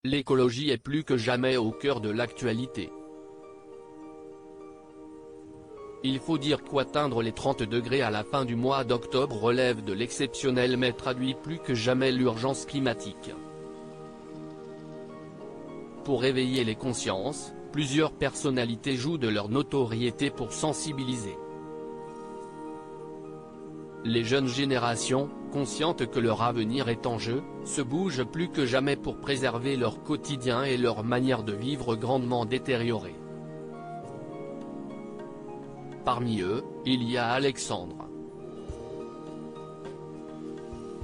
L'écologie est plus que jamais au cœur de l'actualité. Il faut dire qu'atteindre les 30 degrés à la fin du mois d'octobre relève de l'exceptionnel mais traduit plus que jamais l'urgence climatique. Pour réveiller les consciences, plusieurs personnalités jouent de leur notoriété pour sensibiliser les jeunes générations, conscientes que leur avenir est en jeu, se bougent plus que jamais pour préserver leur quotidien et leur manière de vivre grandement détériorée. Parmi eux, il y a Alexandre.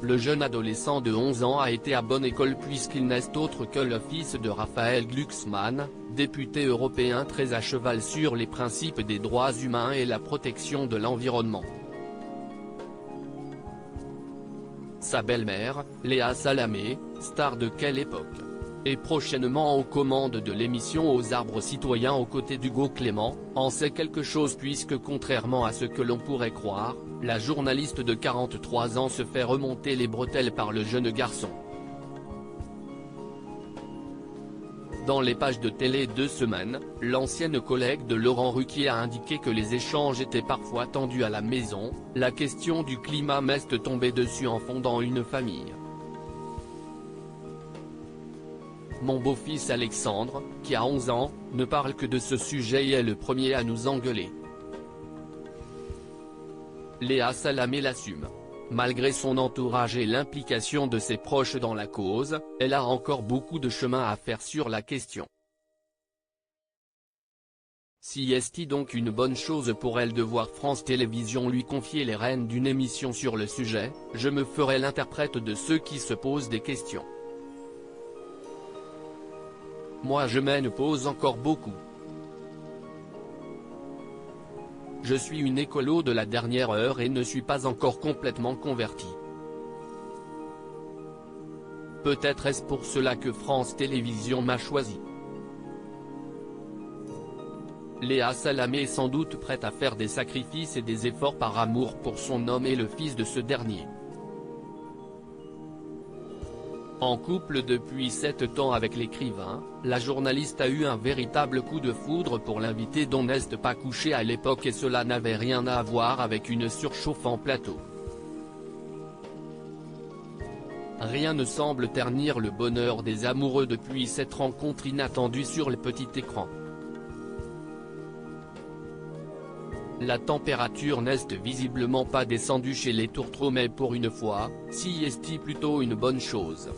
Le jeune adolescent de 11 ans a été à bonne école puisqu'il n'est autre que le fils de Raphaël Glucksmann, député européen très à cheval sur les principes des droits humains et la protection de l'environnement. Sa belle-mère, Léa Salamé, star de Quelle époque?, est prochainement aux commandes de l'émission Aux arbres citoyens aux côtés d'Hugo Clément, en sait quelque chose puisque contrairement à ce que l'on pourrait croire, la journaliste de 43 ans se fait remonter les bretelles par le jeune garçon. Dans les pages de télé de Semaine, l'ancienne collègue de Laurent Ruquier a indiqué que les échanges étaient parfois tendus à la maison, la question du climat m'est tombée dessus en fondant une famille. Mon beau-fils Alexandre, qui a 11 ans, ne parle que de ce sujet et est le premier à nous engueuler. Léa Salamé l'assume. Malgré son entourage et l'implication de ses proches dans la cause, elle a encore beaucoup de chemin à faire sur la question. Si est-il donc une bonne chose pour elle de voir France Télévisions lui confier les rênes d'une émission sur le sujet, je me ferai l'interprète de ceux qui se posent des questions. Moi je m'en pose encore beaucoup. Je suis une écolo de la dernière heure et ne suis pas encore complètement converti. Peut-être est-ce pour cela que France Télévisions m'a choisi. Léa Salamé est sans doute prête à faire des sacrifices et des efforts par amour pour son homme et le fils de ce dernier. En couple depuis 7 ans avec l'écrivain, la journaliste a eu un véritable coup de foudre pour l'invité dont n'est pas couché à l'époque et cela n'avait rien à voir avec une surchauffe en plateau. Rien ne semble ternir le bonheur des amoureux depuis cette rencontre inattendue sur le petit écran. La température n'est visiblement pas descendue chez les tourtereaux mais pour une fois, si est plutôt une bonne chose.